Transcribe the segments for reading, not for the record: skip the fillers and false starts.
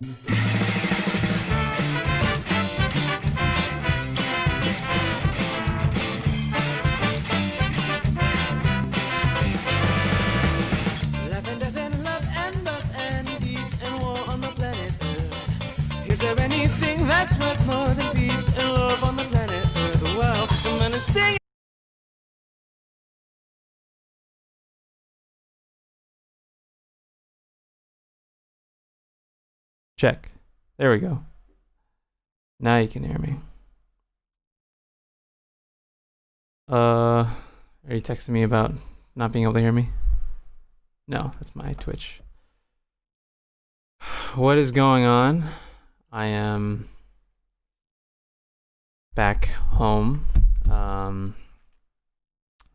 Life and death and love and birth and peace and war on the planet Earth. Is there anything that's worth more than peace and love on the planet Earth? Well, come on and sing it. Check. There we go. Now you can hear me. Are you texting me about not being able to hear me? No, that's my Twitch. What is going on? I am back home.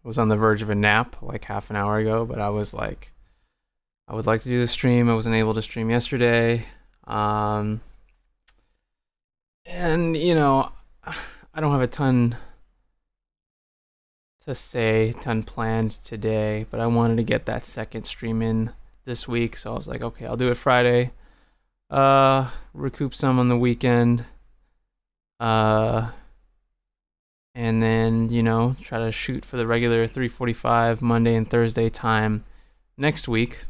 Was on the verge of a nap like half an hour ago, but I was like, I would like to do the stream. I wasn't able to stream yesterday. And you know, I don't have a ton to say, ton planned today, but I wanted to get that second stream in this week, so I was like, okay, I'll do it Friday. Recoup some on the weekend. And then, you know, try to shoot for the regular 3:45 Monday and Thursday time next week.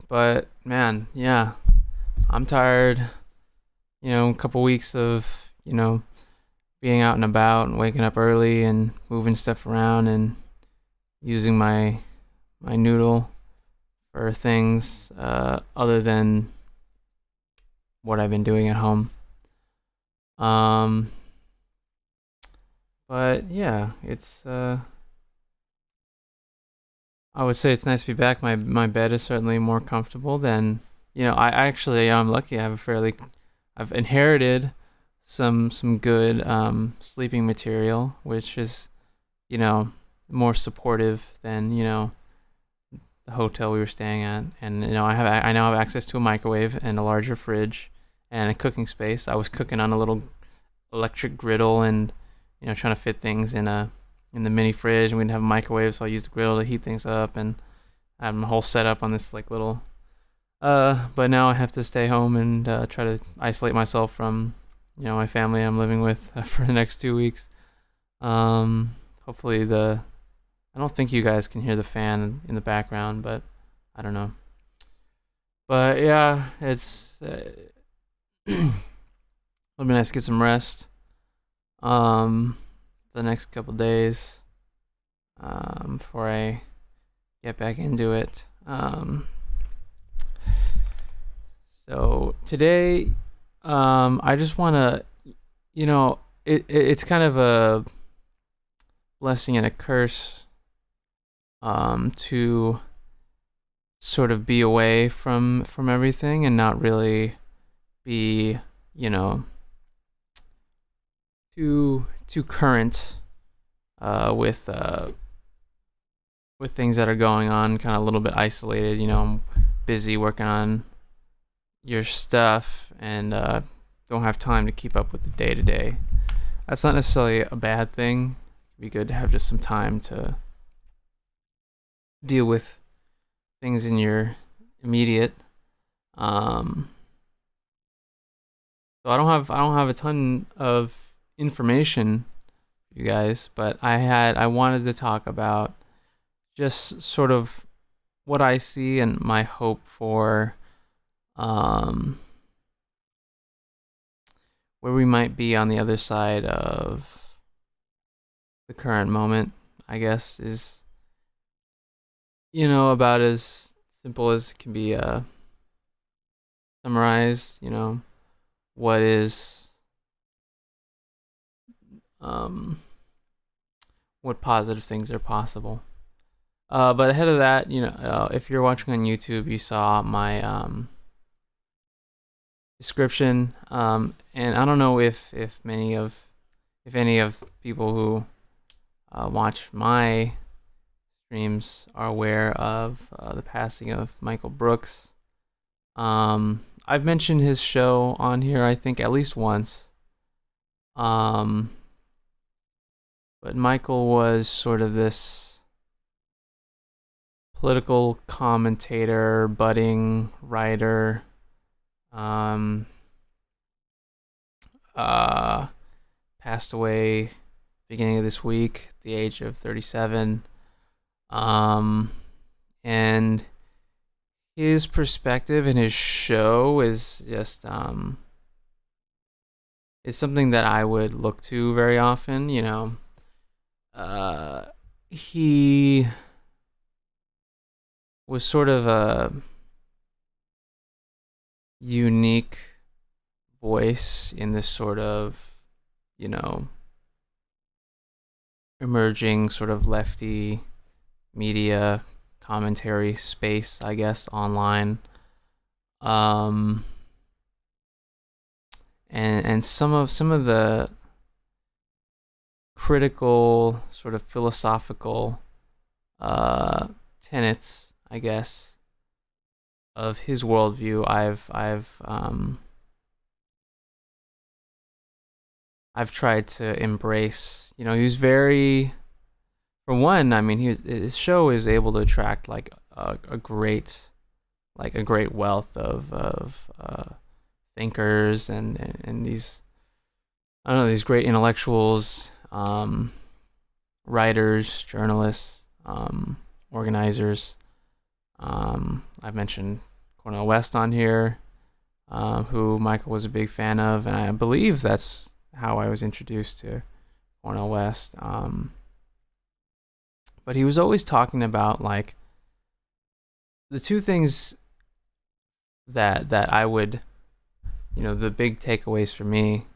But man, yeah, I'm tired. You know, a couple weeks of, you know, being out and about and waking up early and moving stuff around and using my noodle for things other than what I've been doing at home. But yeah, it's I would say it's nice to be back. My bed is certainly more comfortable than, you know, I actually I'm lucky. I've inherited some good sleeping material, which is, you know, more supportive than, you know, the hotel we were staying at. And you know, I now have access to a microwave and a larger fridge and a cooking space. I was cooking on a little electric griddle and, you know, trying to fit things in the mini fridge, and we didn't have a microwave, so I used the griddle to heat things up, and I have my whole setup on this like little but now I have to stay home and try to isolate myself from, you know, my family I'm living with for the next 2 weeks. Hopefully I don't think you guys can hear the fan in the background, but I don't know. But yeah, it's it'll be nice to get some rest the next couple days before I get back into it. So today, I just want to, you know, it's kind of a blessing and a curse to sort of be away from everything and not really be, you know, too current with things that are going on, kind of a little bit isolated. You know, I'm busy working on your stuff and don't have time to keep up with the day-to-day. That's not necessarily a bad thing. It'd be good to have just some time to deal with things in your immediate. So I don't have a ton of information, you guys, but I wanted to talk about just sort of what I see and my hope for where we might be on the other side of the current moment, I guess, is, you know, about as simple as it can be summarized. You know, what is what positive things are possible. But ahead of that, you know, if you're watching on YouTube, you saw my description, and I don't know if any of people who watch my streams are aware of the passing of Michael Brooks. I've mentioned his show on here, I think, at least once. But Michael was sort of this political commentator, budding writer. Um, Passed away beginning of this week, at the age of 37. And his perspective and his show is just is something that I would look to very often. He was sort of a unique voice in this sort of, emerging sort of lefty media commentary space, I guess, online. And some of the critical sort of philosophical tenets, I guess, of his worldview, I've tried to embrace. He was very, for one, I mean, his show is able to attract like a great wealth of thinkers and these, I don't know, these great intellectuals, writers, journalists, organizers. I've mentioned Cornel West on here, who Michael was a big fan of, and I believe that's how I was introduced to Cornel West. But he was always talking about like the two things that I would, the big takeaways for me,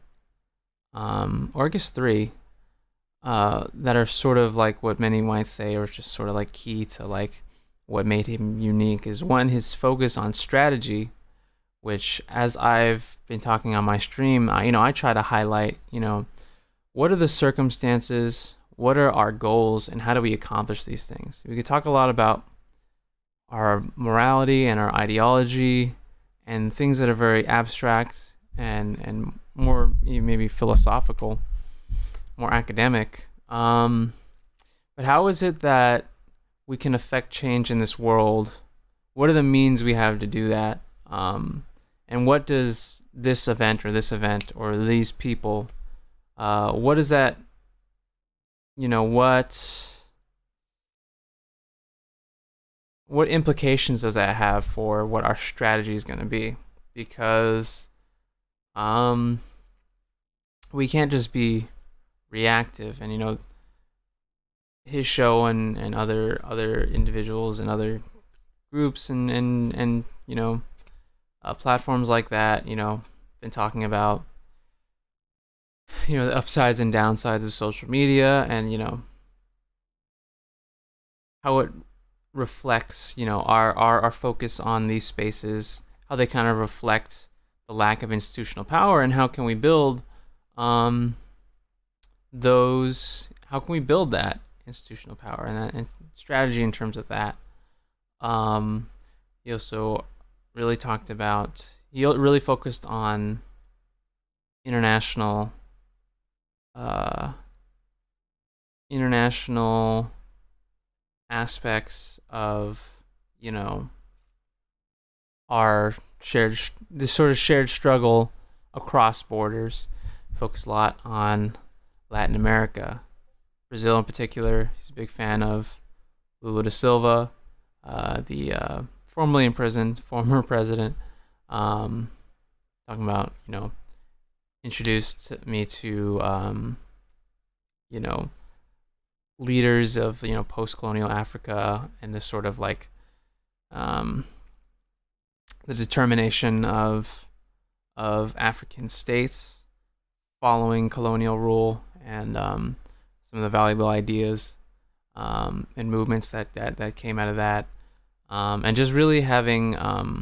or I guess three, that are sort of like what many might say, or just sort of like key to like what made him unique, is one, his focus on strategy, which, as I've been talking on my stream, I try to highlight, what are the circumstances, what are our goals, and how do we accomplish these things? We could talk a lot about our morality and our ideology and things that are very abstract and more maybe philosophical, more academic. But how is it that we can affect change in this world? What are the means we have to do that? And what does this event or these people, what does that, what implications does that have for what our strategy is going to be? Because we can't just be reactive. And his show and other individuals and other groups and platforms like that, been talking about the upsides and downsides of social media, and how it reflects our focus on these spaces, how they kind of reflect the lack of institutional power, and how can we build that institutional power and strategy in terms of that. He also really focused on international aspects of our shared struggle across borders. Focused a lot on Latin America, Brazil in particular. He's a big fan of Lula da Silva, the formerly imprisoned former president. Talking about, introduced me to leaders of post-colonial Africa, and this sort of like the determination of African states following colonial rule, and some of the valuable ideas and movements that came out of that, and just really having a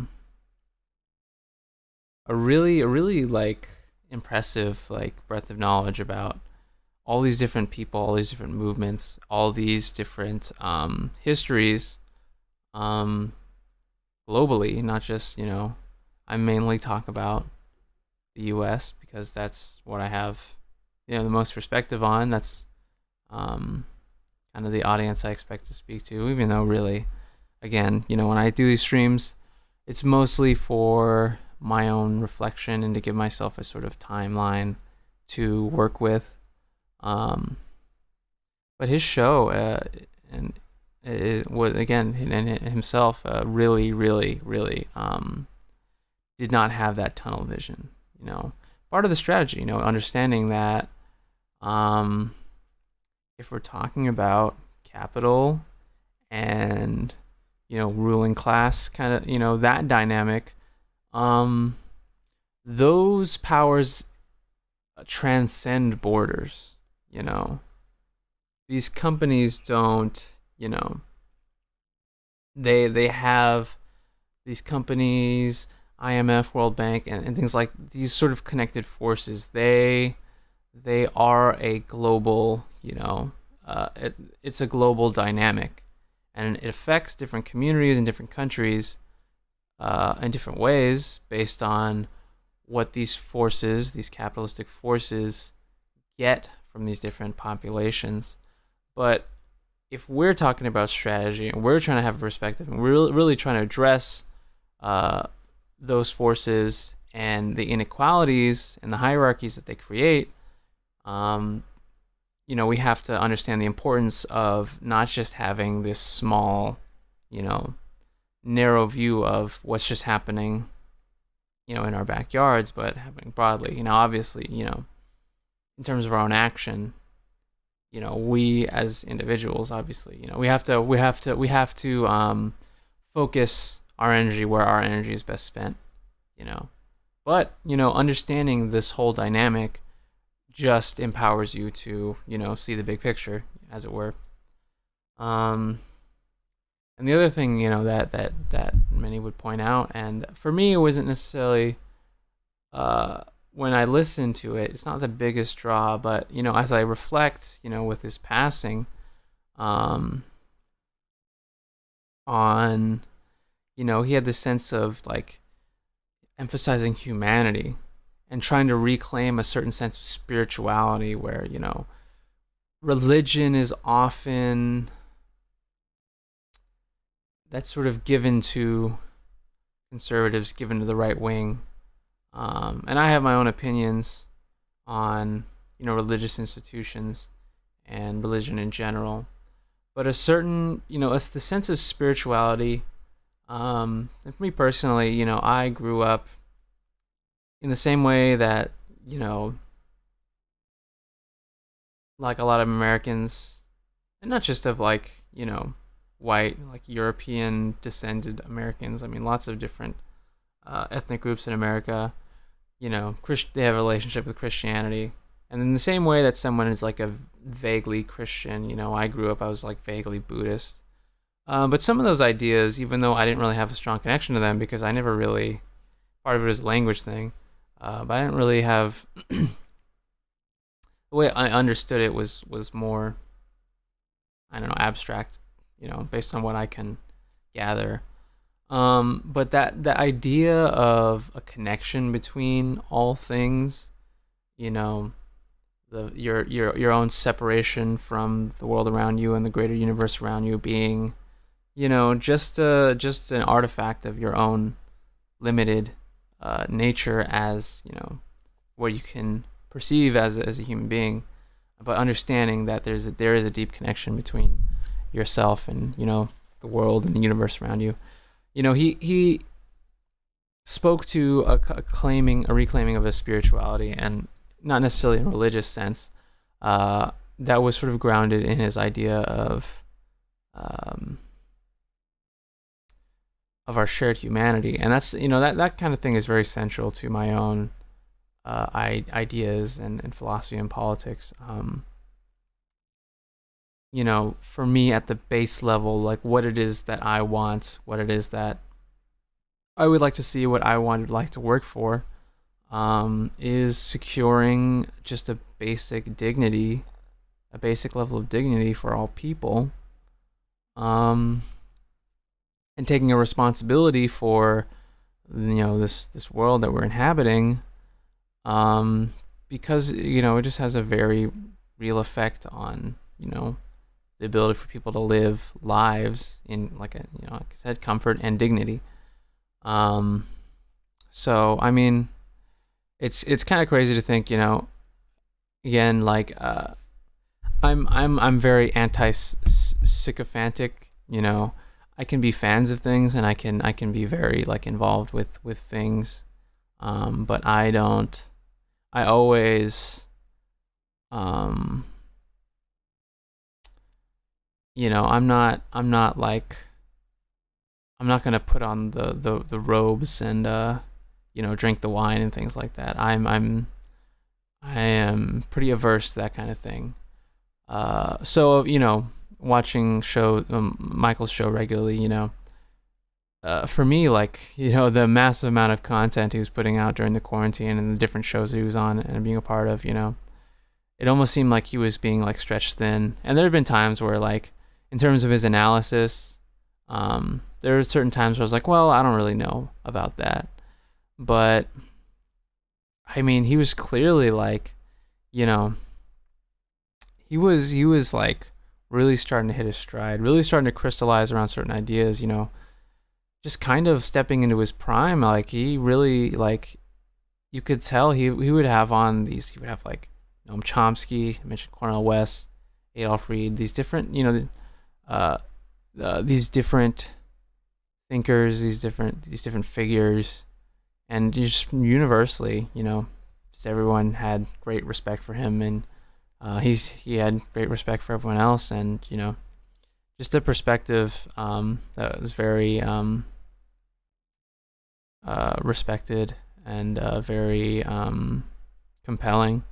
really like impressive like breadth of knowledge about all these different people, all these different movements, all these different histories globally, not just, I mainly talk about the US because that's what I have, the most perspective on. That's kind of the audience I expect to speak to, even though really again, when I do these streams, it's mostly for my own reflection and to give myself a sort of timeline to work with. But his show, and it was, again, and himself, really, really, really did not have that tunnel vision. Part of the strategy, understanding that if we're talking about capital and ruling class kind of, that dynamic, those powers transcend borders. These companies don't, they have these companies, IMF, World Bank, and things like these sort of connected forces. They are a global, it's a global dynamic, and it affects different communities and different countries in different ways based on what these forces, these capitalistic forces, get from these different populations. But if we're talking about strategy and we're trying to have a perspective and we're really trying to address those forces and the inequalities and the hierarchies that they create, we have to understand the importance of not just having this small, narrow view of what's just happening, in our backyards, but happening broadly. Obviously, in terms of our own action, we as individuals, obviously, we have to focus our energy where our energy is best spent, but understanding this whole dynamic just empowers you to see the big picture, as it were. And the other thing that many would point out, and for me it wasn't necessarily when I listen to it, it's not the biggest draw, but as I reflect, with his passing, on, he had this sense of like emphasizing humanity and trying to reclaim a certain sense of spirituality where, religion is often that's sort of given to conservatives, given to the right wing. And I have my own opinions on, religious institutions and religion in general. But a certain, it's the sense of spirituality. And for me personally, I grew up in the same way that, like a lot of Americans, and not just of like, white, like European descended Americans. I mean, lots of different ethnic groups in America, they have a relationship with Christianity. And in the same way that someone is like a vaguely Christian, I grew up, I was like vaguely Buddhist. But some of those ideas, even though I didn't really have a strong connection to them because I never really, part of it is a language thing, but I didn't really have, the way I understood it was more, I don't know, abstract, based on what I can gather. But the idea of a connection between all things, your own separation from the world around you and the greater universe around you being, just an artifact of your own limited nature as, what you can perceive as a human being, but understanding that there is a deep connection between yourself and, the world and the universe around you. He spoke to a reclaiming of a spirituality, and not necessarily in a religious sense, that was sort of grounded in his idea of our shared humanity. And that's, that kind of thing is very central to my own ideas and philosophy and politics. For me at the base level, like what it is that I want, what it is that I would like to see, what I would like to work for, is securing just a basic dignity, a basic level of dignity for all people, and taking a responsibility for, this world that we're inhabiting, because, it just has a very real effect on, the ability for people to live lives in, like like I said, comfort and dignity. So I mean, it's kind of crazy to think, again, like I'm very sycophantic. I can be fans of things, and I can be very like involved with things, but I don't. I always, I'm not like, I'm not gonna put on the robes and drink the wine and things like that. I am pretty averse to that kind of thing. So watching Michael's show regularly, for me, like, the massive amount of content he was putting out during the quarantine and the different shows that he was on and being a part of, it almost seemed like he was being like stretched thin. And there have been times where, like, in terms of his analysis, there are certain times where I was like, well, I don't really know about that. But I mean, he was clearly like, he was like really starting to hit his stride, really starting to crystallize around certain ideas, just kind of stepping into his prime. Like, he really, like, you could tell he would have like Noam Chomsky, I mentioned Cornel West, Adolf Reed, these different, these different thinkers, these different figures, and just universally, just everyone had great respect for him, and he had great respect for everyone else, and just a perspective that was very respected and very compelling,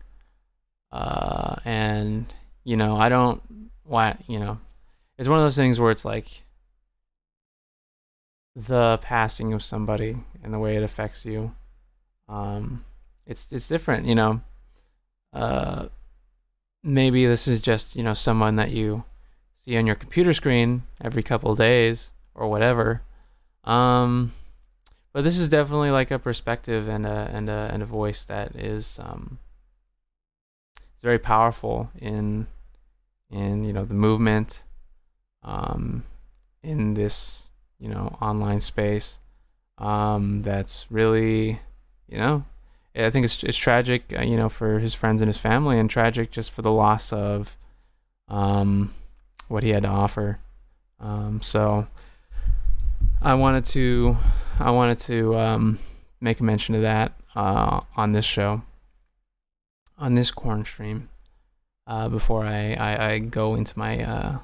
and I don't why it's one of those things where it's like the passing of somebody and the way it affects you, it's different. Maybe this is just someone that you see on your computer screen every couple of days or whatever, but this is definitely like a perspective and a voice that is very powerful in the movement, in this online space, that's really, I think it's tragic, for his friends and his family, and tragic just for the loss of what he had to offer. So I wanted to make a mention of that on this show, on this corn stream, before I go into my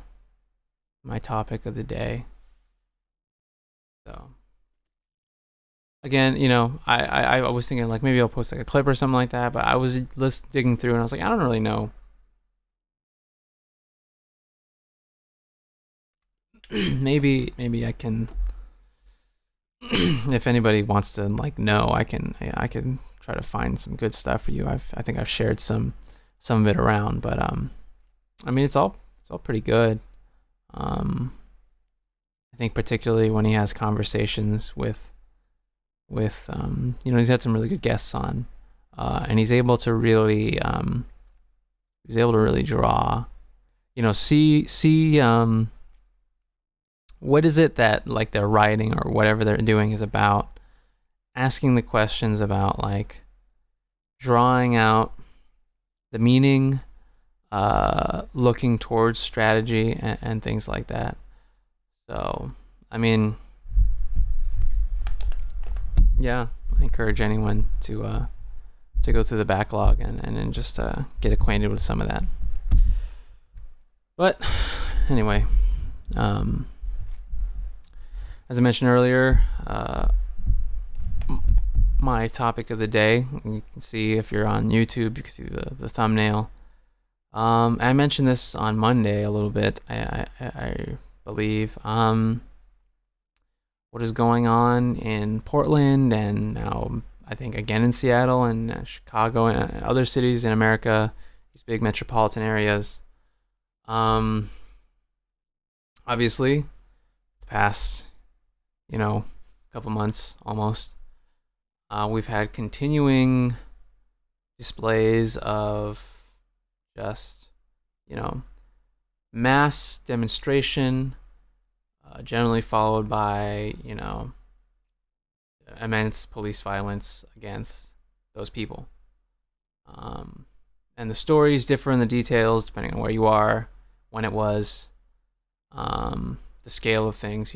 my topic of the day. So again, I was thinking like maybe I'll post like a clip or something like that, but I was just digging through and I was like, I don't really know. maybe I can, if anybody wants to like know, I can try to find some good stuff for you. I think I've shared some of it around, but I mean, it's all pretty good. I think particularly when he has conversations with he's had some really good guests on, and he's able to really draw, see what is it that like they're writing or whatever they're doing is about, asking the questions about like drawing out the meaning, looking towards strategy and things like that. So, I mean, yeah, I encourage anyone to go through the backlog and just get acquainted with some of that. But anyway, as I mentioned earlier, my topic of the day, you can see if you're on YouTube, you can see the thumbnail. I mentioned this on Monday a little bit, I believe. What is going on in Portland, and now I think again in Seattle and Chicago and other cities in America, these big metropolitan areas. Obviously, the past, couple months almost, we've had continuing displays of just, mass demonstration, generally followed by, immense police violence against those people. And the stories differ in the details depending on where you are, when it was, the scale of things,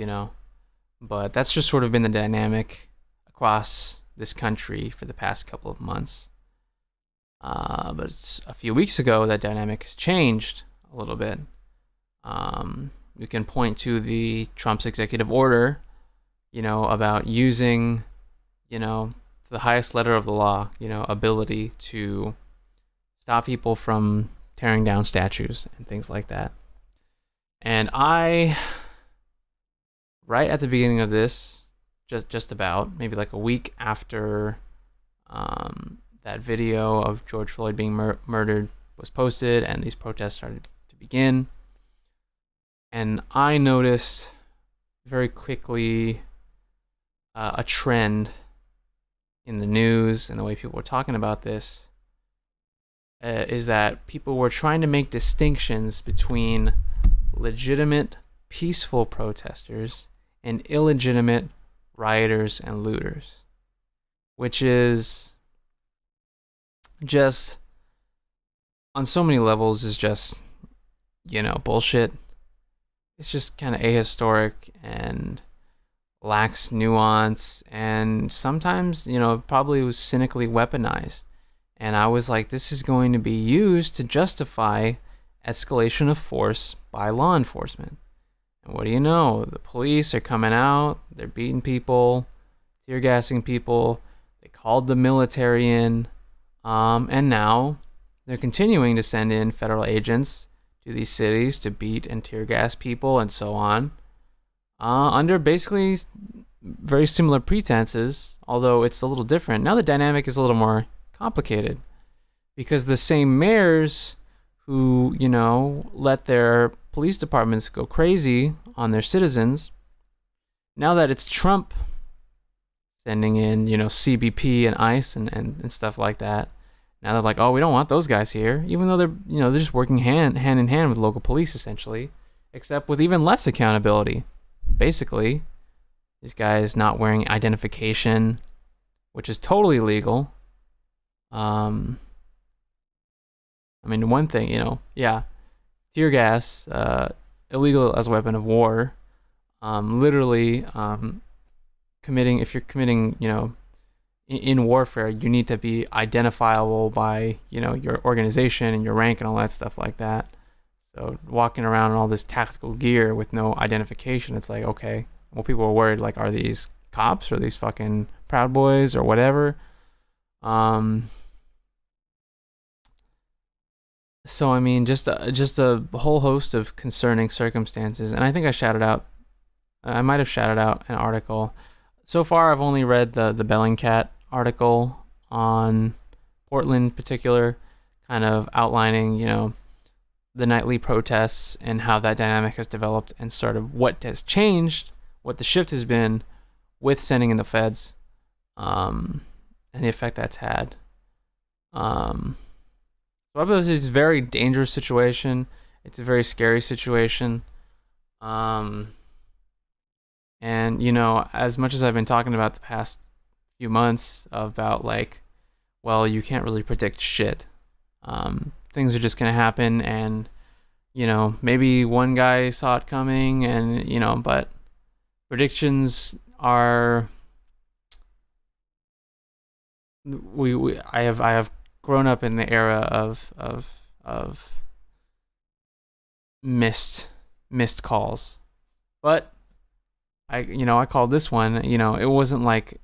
But that's just sort of been the dynamic across this country for the past couple of months. But it's a few weeks ago that dynamic has changed a little bit. We can point to the Trump's executive order, about using, the highest letter of the law, ability to stop people from tearing down statues and things like that. And right at the beginning of this, just about, maybe like a week after that video of George Floyd being murdered was posted and these protests started to begin, and I noticed very quickly a trend in the news and the way people were talking about this, is that people were trying to make distinctions between legitimate, peaceful protesters and illegitimate rioters and looters, which is just, on so many levels, is just, bullshit. It's just kind of ahistoric and lacks nuance, and sometimes, probably was cynically weaponized. And I was like, this is going to be used to justify escalation of force by law enforcement. And what do you know? The police are coming out, they're beating people, tear gassing people, they called the military in, and now they're continuing to send in federal agents to these cities to beat and tear gas people and so on, under basically very similar pretenses, although it's a little different. Now the dynamic is a little more complicated, because the same mayors who, let their police departments go crazy on their citizens, now that it's Trump sending in, CBP and ICE and stuff like that, now they're like, oh, we don't want those guys here, even though they're just working hand in hand with local police, essentially, except with even less accountability. Basically, these guys not wearing identification, which is totally legal. One thing, tear gas, illegal as a weapon of war, literally, if you're committing, in warfare, you need to be identifiable by, your organization and your rank and all that stuff like that. So walking around in all this tactical gear with no identification, it's like, okay, well, people are worried, like, are these cops or these fucking Proud Boys or whatever? So just a whole host of concerning circumstances, and I think I might have shouted out an article. So far, I've only read the Bellingcat article on Portland in particular, kind of outlining, the nightly protests and how that dynamic has developed and sort of what has changed, what the shift has been with sending in the feds, and the effect that's had. So this is a very dangerous situation. It's a very scary situation. And, as much as I've been talking about the past few months about, like, well, you can't really predict shit. Things are just going to happen, and, maybe one guy saw it coming, and, but predictions are, I have grown up in the era of missed calls, but I called this one. It wasn't like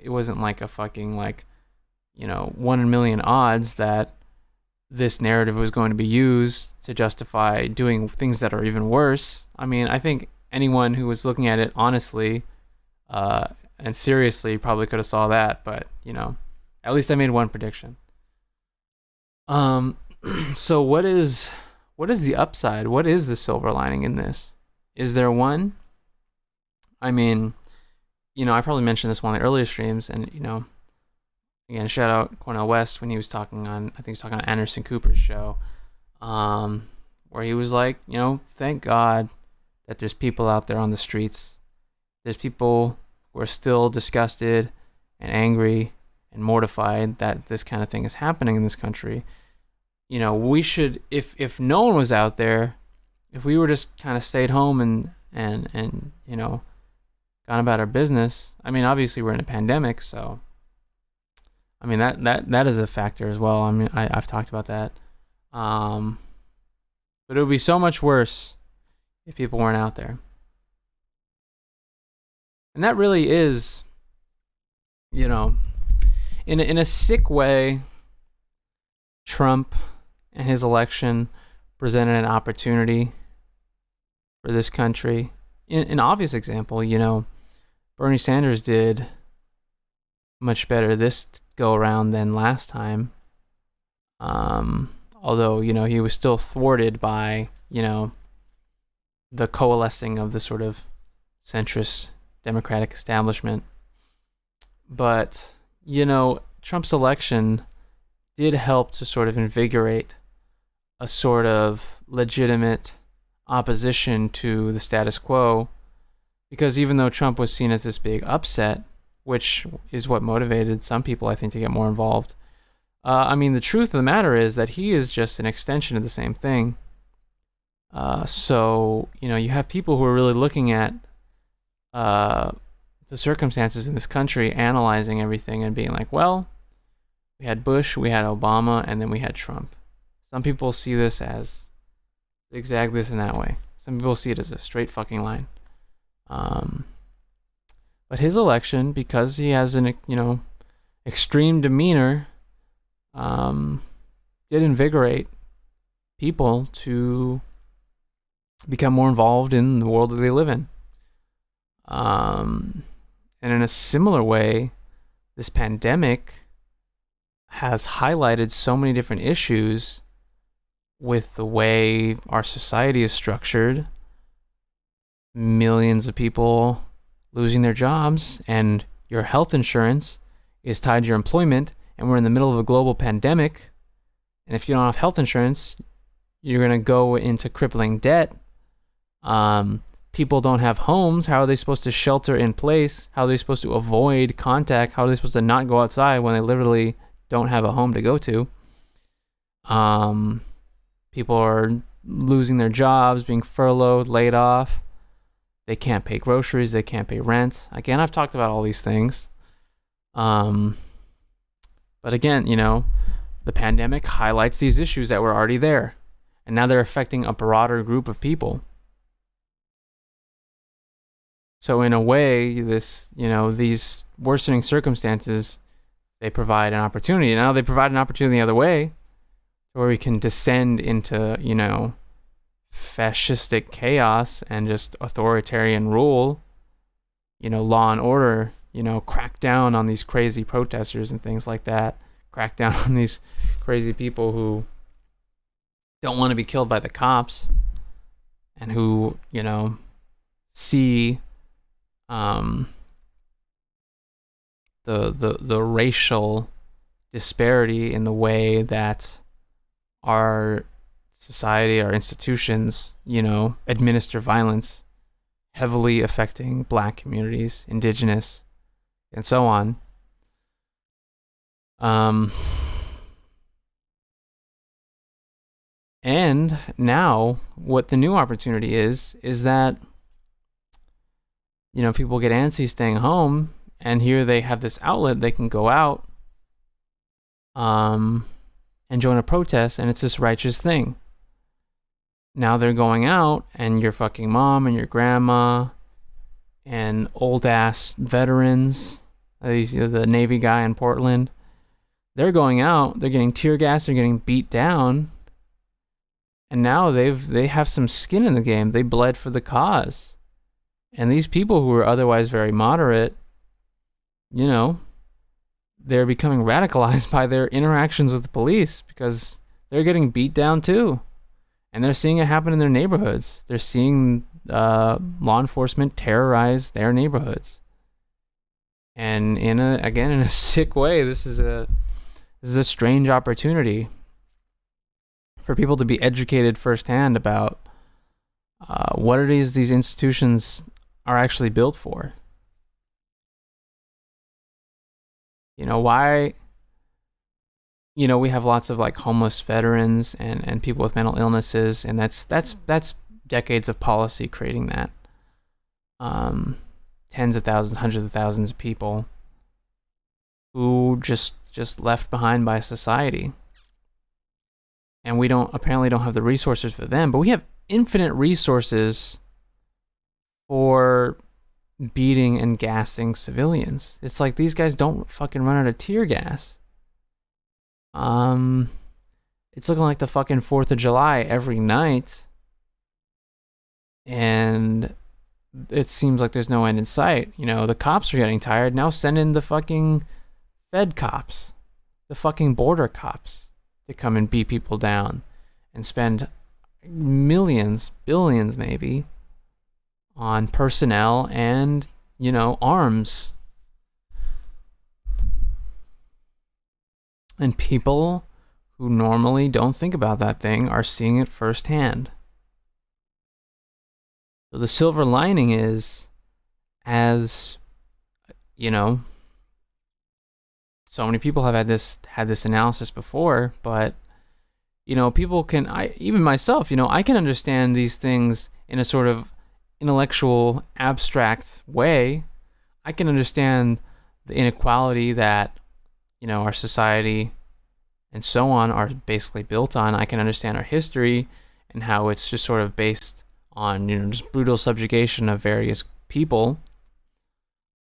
a fucking, like, 1 in a million odds that this narrative was going to be used to justify doing things that are even worse. I think anyone who was looking at it honestly and seriously probably could have saw that, but at least I made one prediction. So what is the upside? What is the silver lining in this? Is there one? I probably mentioned this one of the earlier streams, and, again, shout out Cornel West when he was talking on, I think he was talking on Anderson Cooper's show, where he was like, thank God that there's people out there on the streets. There's people who are still disgusted and angry and mortified that this kind of thing is happening in this country. We should, if no one was out there, if we were just kind of stayed home and gone about our business. I mean, obviously we're in a pandemic, so I mean that is a factor as well. I mean, I've talked about that. But it would be so much worse if people weren't out there. And that really is, in a sick way, Trump and his election presented an opportunity for this country. An obvious example, Bernie Sanders did much better this go around than last time. Although, he was still thwarted by, the coalescing of the sort of centrist Democratic establishment. But, Trump's election did help to sort of invigorate a sort of legitimate opposition to the status quo, because even though Trump was seen as this big upset, which is what motivated some people, I think, to get more involved, the truth of the matter is that he is just an extension of the same thing. So, you have people who are really looking at the circumstances in this country, analyzing everything and being like, well, we had Bush, we had Obama, and then we had Trump. Some people see this as zigzag this and that way. Some people see it as a straight fucking line. But his election, because he has an, extreme demeanor, did invigorate people to become more involved in the world that they live in. And in a similar way, this pandemic has highlighted so many different issues with the way our society is structured. Millions of people losing their jobs, and your health insurance is tied to your employment, and we're in the middle of a global pandemic, and if you don't have health insurance, you're going to go into crippling debt. People don't have homes. How are they supposed to shelter in place? How are they supposed to avoid contact? How are they supposed to not go outside when they literally don't have a home to go to? People are losing their jobs, being furloughed, laid off. They can't pay groceries. They can't pay rent. Again, I've talked about all these things. But again, the pandemic highlights these issues that were already there. And now they're affecting a broader group of people. So in a way, these worsening circumstances, they provide an opportunity. Now they provide an opportunity the other way, where we can descend into, fascistic chaos and just authoritarian rule, law and order, crack down on these crazy protesters and things like that, crack down on these crazy people who don't want to be killed by the cops and who, see the racial disparity in the way that our society, our institutions, administer violence, heavily affecting Black communities, Indigenous, and so on. And now what the new opportunity is that, people get antsy staying home, and here they have this outlet. They can go out and join a protest, and it's this righteous thing. Now they're going out, and your fucking mom and your grandma and old ass veterans, the Navy guy in Portland, they're going out, they're getting tear gassed, they're getting beat down, and now they have some skin in the game. They bled for the cause. And these people who are otherwise very moderate, they're becoming radicalized by their interactions with the police, because they're getting beat down too. And they're seeing it happen in their neighborhoods. They're seeing law enforcement terrorize their neighborhoods. And in a sick way, this is a strange opportunity for people to be educated firsthand about what it is these institutions are actually built for. Why, we have lots of like homeless veterans and people with mental illnesses, and that's decades of policy creating that. Tens of thousands, hundreds of thousands of people who just left behind by society. And we apparently don't have the resources for them, but we have infinite resources for beating and gassing civilians. It's like these guys don't fucking run out of tear gas. It's looking like the fucking 4th of July every night. And it seems like there's no end in sight. The cops are getting tired. Now send in the fucking Fed cops, the fucking border cops to come and beat people down and spend millions, billions maybe, on personnel and, arms. And people who normally don't think about that thing are seeing it firsthand. So the silver lining is, as so many people have had this analysis before, but people can, even myself, I can understand these things in a sort of intellectual, abstract way. I can understand the inequality that our society and so on are basically built on. I can understand our history and how it's just sort of based on just brutal subjugation of various people,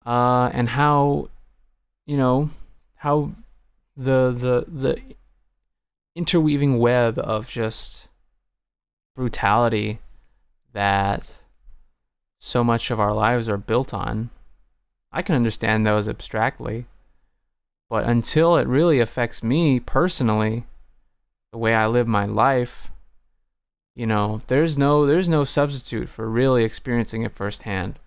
and how how the interweaving web of just brutality that so much of our lives are built on. I can understand those abstractly, but until it really affects me personally, the way I live my life, there's no substitute for really experiencing it firsthand.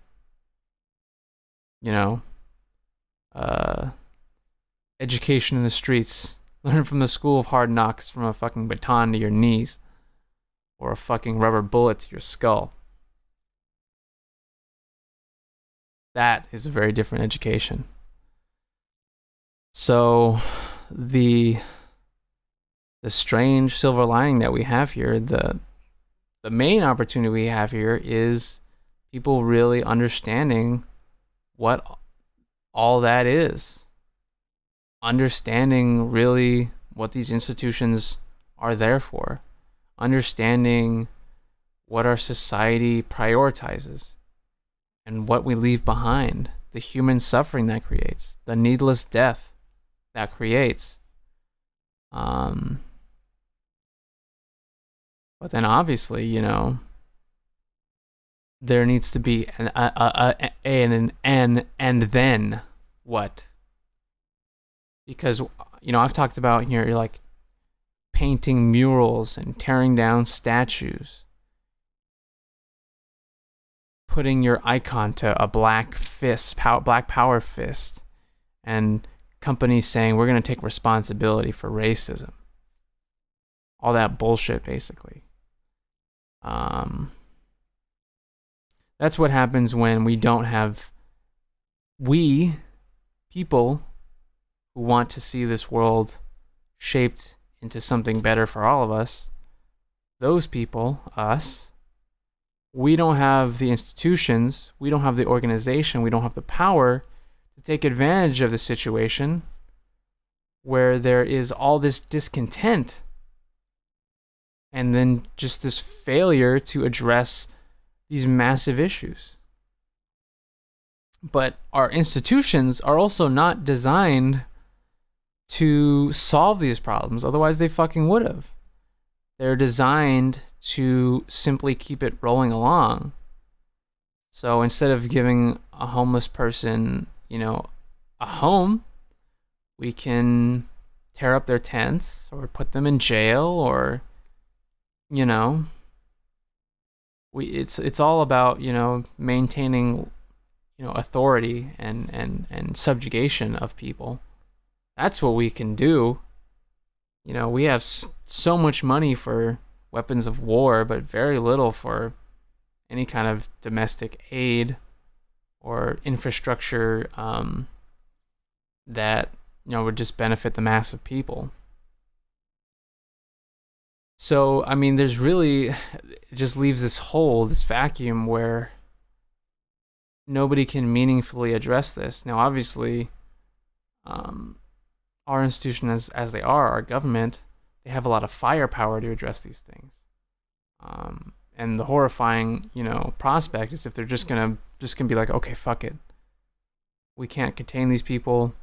Education in the streets. Learn from the school of hard knocks, from a fucking baton to your knees, or a fucking rubber bullet to your skull. That is a very different education. So the strange silver lining that we have here, the main opportunity we have here, is people really understanding what all that is. Understanding really what these institutions are there for. Understanding what our society prioritizes and what we leave behind. The human suffering that creates. The needless death that creates. But then obviously, there needs to be an and then what? Because, I've talked about here, like painting murals and tearing down statues, putting your icon to a black power fist, and companies saying we're going to take responsibility for racism. All that bullshit, basically. That's what happens when we don't have, people who want to see this world shaped into something better for all of us, those people, us, we don't have the institutions, we don't have the organization, we don't have the power to take advantage of the situation where there is all this discontent and then just this failure to address these massive issues. But our institutions are also not designed to solve these problems, otherwise they fucking would have. They're designed to simply keep it rolling along. So instead of giving a homeless person, a home, we can tear up their tents or put them in jail, or it's all about maintaining authority and subjugation of people. That's what we can do. We have so much money for weapons of war, but very little for any kind of domestic aid or infrastructure that would just benefit the mass of people. So, I mean, it just leaves this hole, this vacuum where nobody can meaningfully address this. Now, obviously, our institution, as they are, our government, they have a lot of firepower to address these things. And the horrifying, prospect is if they're just gonna be like, okay, fuck it. We can't contain these people.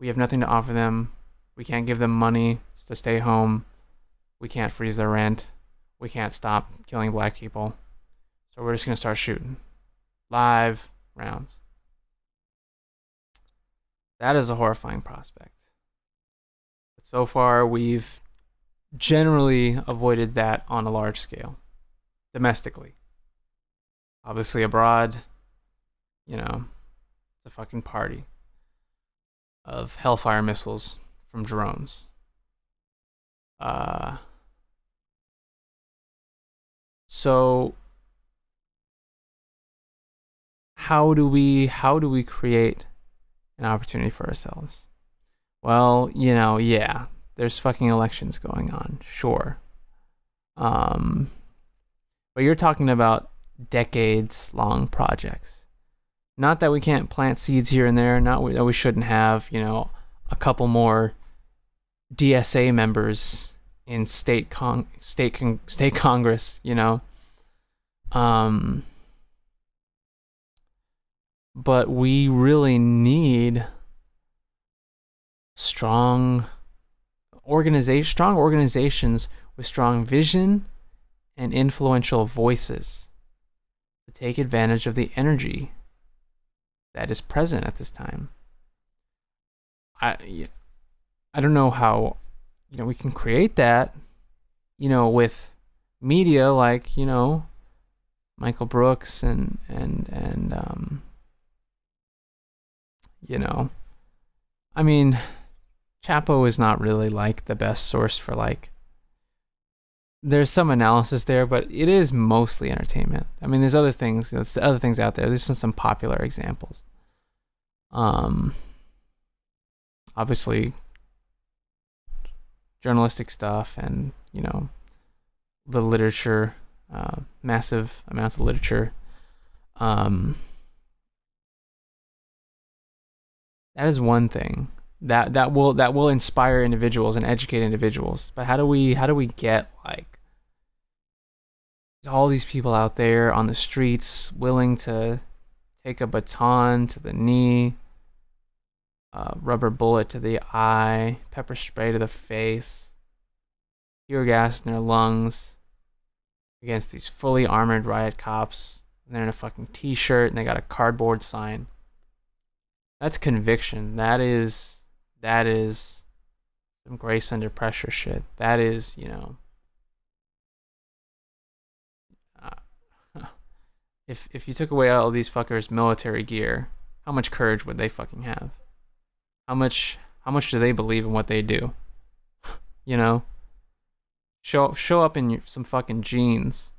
We have nothing to offer them. We can't give them money to stay home. We can't freeze their rent. We can't stop killing black people. So we're just gonna start shooting live rounds. That is a horrifying prospect. But so far, we've generally avoided that on a large scale, domestically. Obviously, abroad, it's a fucking party of Hellfire missiles from drones. So how do we create an opportunity for ourselves? Well, yeah, there's fucking elections going on, sure. But you're talking about decades-long projects. Not that we can't plant seeds here and there, not that we shouldn't have, a couple more DSA members in state Congress, but we really need strong organizations with strong vision and influential voices to take advantage of the energy that is present at this time. I don't know how we can create that with media like Michael Brooks and I mean, Chapo is not really like the best source for there's some analysis there, but it is mostly entertainment. I mean, there's other things, other things out there. These are some popular examples. Obviously journalistic stuff and, the literature, massive amounts of literature. That is one thing that will inspire individuals and educate individuals. But how do we get all these people out there on the streets willing to take a baton to the knee, rubber bullet to the eye, pepper spray to the face, tear gas in their lungs against these fully armored riot cops? And they're in a fucking t-shirt and they got a cardboard sign. That's conviction. That is some grace under pressure shit. That is, if you took away all these fuckers' military gear, how much courage would they fucking have? How much do they believe in what they do? Show up in some fucking jeans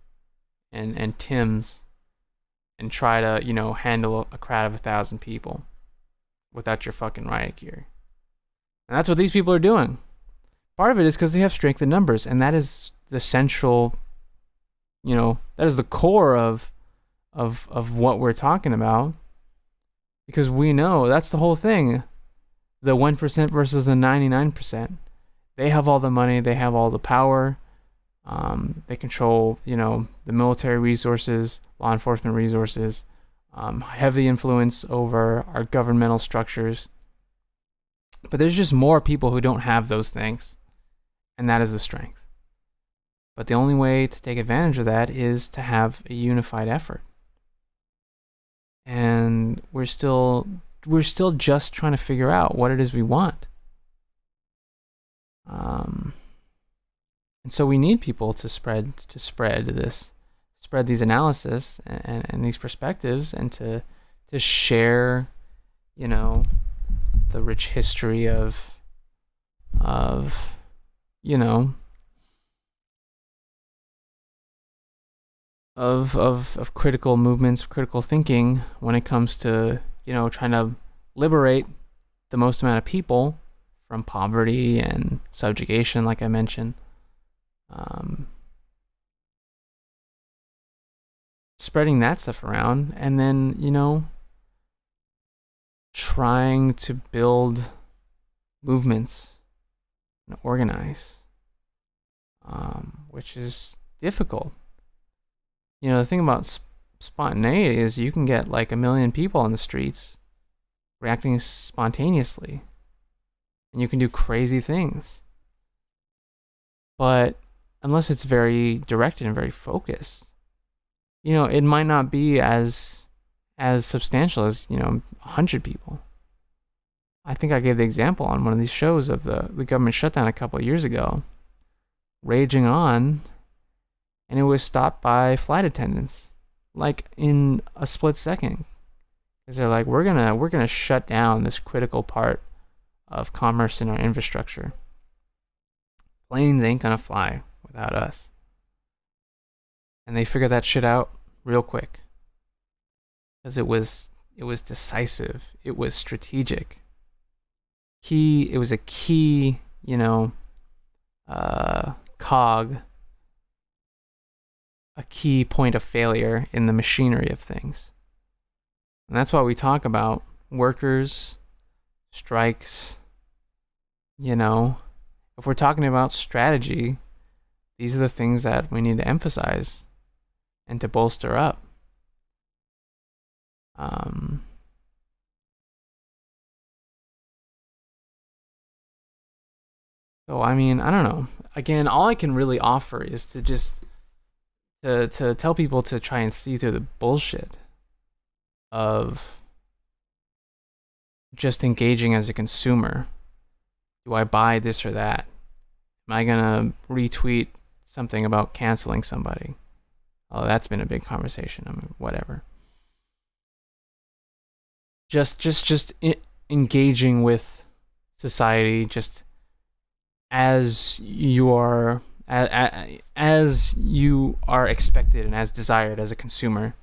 and Timbs and try to, handle a crowd of 1,000 people without your fucking riot gear. And that's what these people are doing. Part of it is because they have strength in numbers, and that is the central, that is the core of what we're talking about. Because we know that's the whole thing. The 1% versus the 99%. They have all the money, they have all the power. They control, the military resources, law enforcement resources, heavy influence over our governmental structures. But there's just more people who don't have those things, and that is the strength. But the only way to take advantage of that is to have a unified effort. And we're still just trying to figure out what it is we want. And so we need people to spread these analysis and these perspectives, and to share, the rich history of you know, of critical movements, critical thinking when it comes to, trying to liberate the most amount of people from poverty and subjugation, like I mentioned. Spreading that stuff around, and then, trying to build movements and organize, which is difficult. The thing about spontaneity is you can get like 1 million people on the streets reacting spontaneously, and you can do crazy things. But unless it's very directed and very focused, it might not be as substantial as 100 people. I think I gave the example on one of these shows of the government shutdown a couple of years ago, raging on, and it was stopped by flight attendants, like in a split second, because they're like, we're gonna shut down this critical part of commerce and our infrastructure. Planes ain't gonna fly without us. And they figured that shit out real quick, because it was decisive, it was strategic. It was a key, cog, a key point of failure in the machinery of things. And that's why we talk about workers, strikes. If we're talking about strategy, these are the things that we need to emphasize and to bolster up. So, I mean, I don't know. Again, all I can really offer is to just to tell people to try and see through the bullshit of just engaging as a consumer. Do I buy this or that? Am I gonna retweet something about canceling somebody? Oh, that's been a big conversation. I mean, whatever. Just engaging with society, just as you are expected and as desired as a consumer,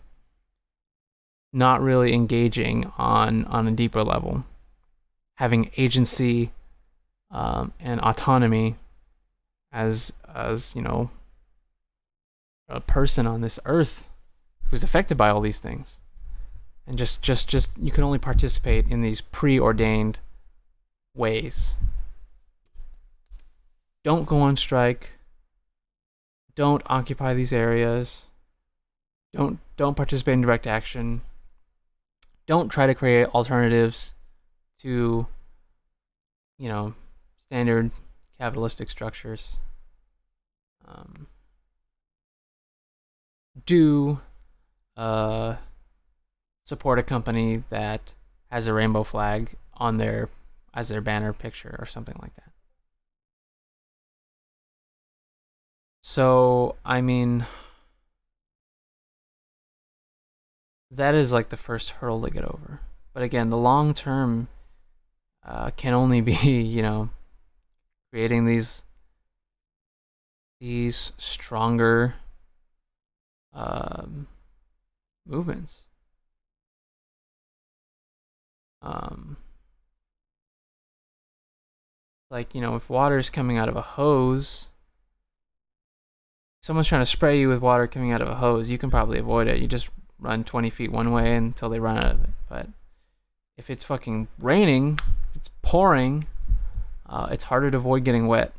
not really engaging on a deeper level, having agency and autonomy as a person on this earth who's affected by all these things. And just you can only participate in these preordained ways. Don't go on strike. Don't occupy these areas. Don't participate in direct action. Don't try to create alternatives to, standard capitalistic structures. Do support a company that has a rainbow flag on as their banner picture or something like that. So, I mean, that is like the first hurdle to get over. But again, the long term can only be, creating these stronger movements. Like, if water is coming out of a hose, someone's trying to spray you with water coming out of a hose, you can probably avoid it. You just run 20 feet one way until they run out of it. But if it's fucking raining, it's pouring, it's harder to avoid getting wet.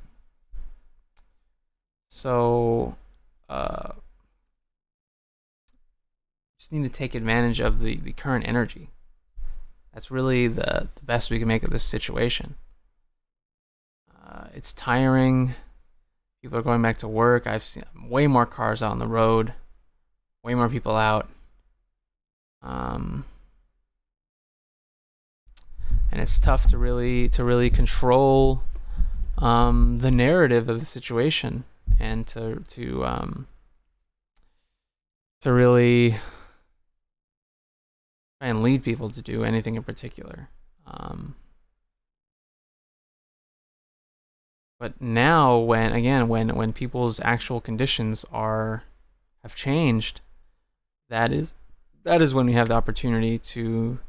So, just need to take advantage of the current energy. That's really the best we can make of this situation. It's tiring. People are going back to work. I've seen way more cars out on the road, way more people out. And it's tough to really control the narrative of the situation, and to really try and lead people to do anything in particular. But now, when people's actual conditions have changed, that is when we have the opportunity to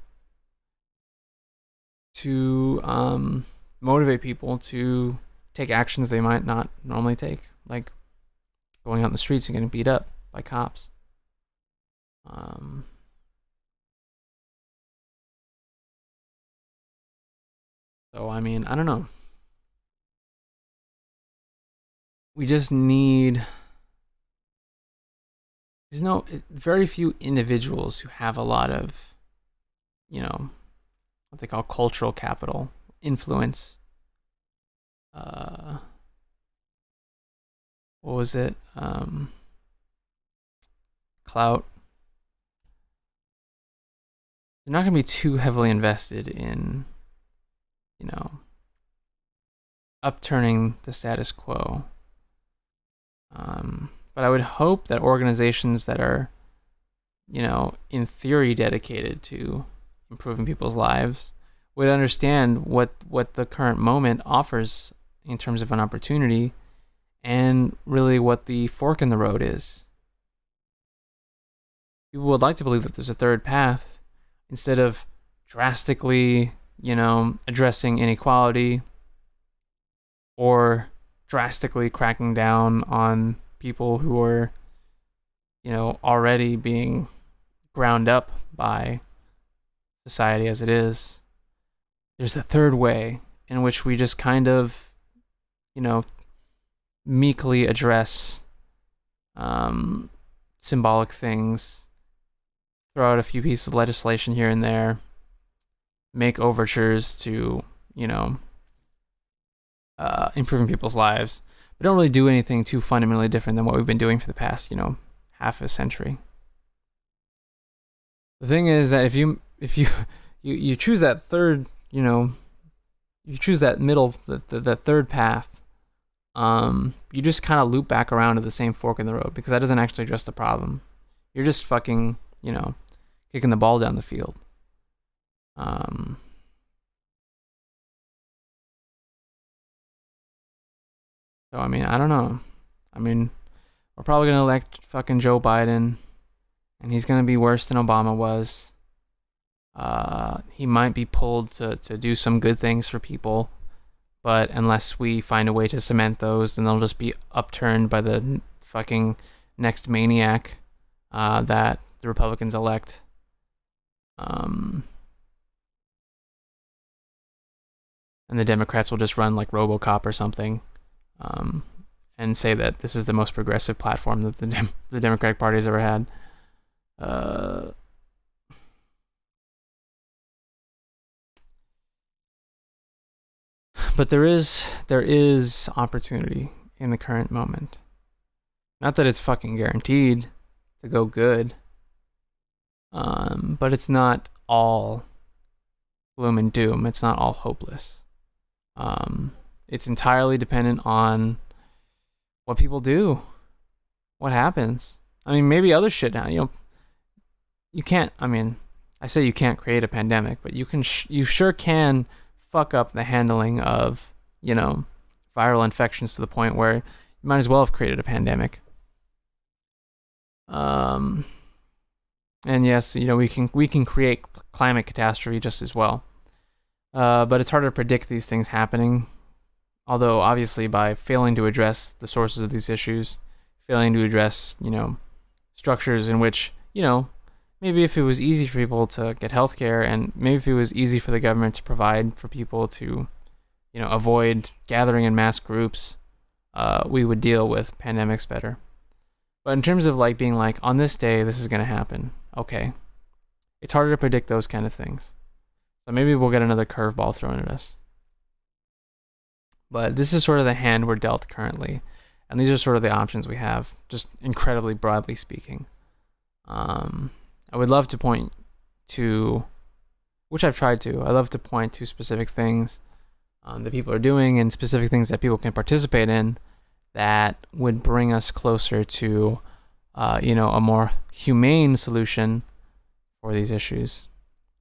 motivate people to take actions they might not normally take, like going out in the streets and getting beat up by cops. So I mean, I don't know. We just need. Very few individuals who have a lot of, what they call cultural capital, influence. What was it? Clout. They're not going to be too heavily invested in, upturning the status quo. But I would hope that organizations that are, in theory dedicated to improving people's lives would understand what the current moment offers in terms of an opportunity, and really what the fork in the road is. People would like to believe that there's a third path, instead of drastically, addressing inequality or drastically cracking down on people who are, already being ground up by society as it is. There's a third way in which we just kind of, meekly address symbolic things, throw out a few pieces of legislation here and there, make overtures to, improving people's lives, but don't really do anything too fundamentally different than what we've been doing for the past, half a century. The thing is that if you choose that third, you choose that middle, the third path, you just kind of loop back around to the same fork in the road, because that doesn't actually address the problem. You're just fucking, kicking the ball down the field. So, I mean, I don't know. I mean, we're probably going to elect fucking Joe Biden, and he's going to be worse than Obama was. He might be pulled to do some good things for people, but unless we find a way to cement those, then they'll just be upturned by the fucking next maniac that the Republicans elect. And the Democrats will just run like RoboCop or something, and say that this is the most progressive platform that the Democratic Party has ever had. But there is opportunity in the current moment. Not that it's fucking guaranteed to go good, but it's not all gloom and doom. It's not all hopeless. It's entirely dependent on what people do, what happens. I mean, maybe other shit now. You can't. I mean, I say you can't create a pandemic, but you sure can fuck up the handling of, viral infections to the point where you might as well have created a pandemic. And yes, we can create climate catastrophe just as well. But it's harder to predict these things happening. Although, obviously, by failing to address the sources of these issues, failing to address, structures in which, maybe if it was easy for people to get healthcare, and maybe if it was easy for the government to provide for people to, avoid gathering in mass groups, we would deal with pandemics better. But in terms of being on this day, this is going to happen. Okay. It's harder to predict those kind of things. So maybe we'll get another curveball thrown at us. But this is sort of the hand we're dealt currently. And these are sort of the options we have, just incredibly broadly speaking. I would love to point to, which I've tried to, I love to point to specific things that people are doing, and specific things that people can participate in that would bring us closer to, a more humane solution for these issues.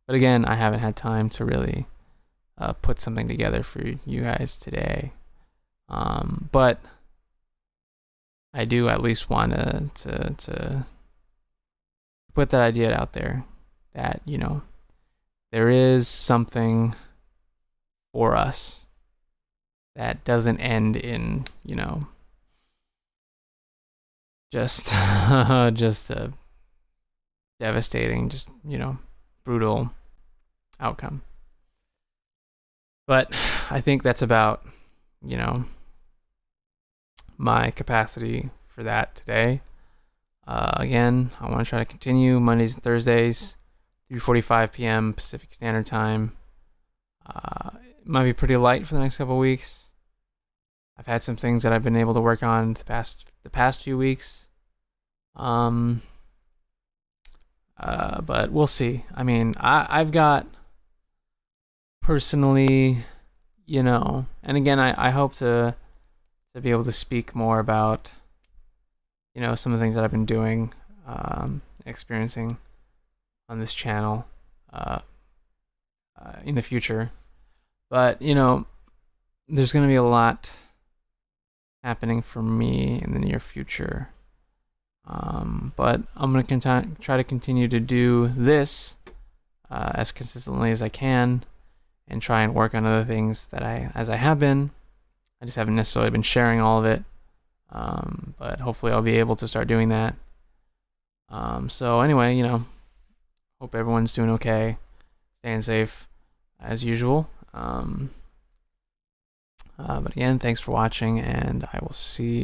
But again, I haven't had time to really put something together for you guys today. But I do at least want to put that idea out there that, there is something for us that doesn't end in, just just a devastating, just, brutal outcome. But I think that's about, my capacity for that today. Again, I want to try to continue Mondays and Thursdays, 3:45 p.m. Pacific Standard Time. It might be pretty light for the next couple of weeks. I've had some things that I've been able to work on the past few weeks. But we'll see. I mean, I've got personally, and again, I hope to be able to speak more about, some of the things that I've been doing, experiencing on this channel, in the future. But, there's going to be a lot happening for me in the near future. But I'm going to try to continue to do this as consistently as I can and try and work on other things as I have been. I just haven't necessarily been sharing all of it. But hopefully I'll be able to start doing that. So anyway, hope everyone's doing okay, staying safe as usual. But again, thanks for watching, and I will see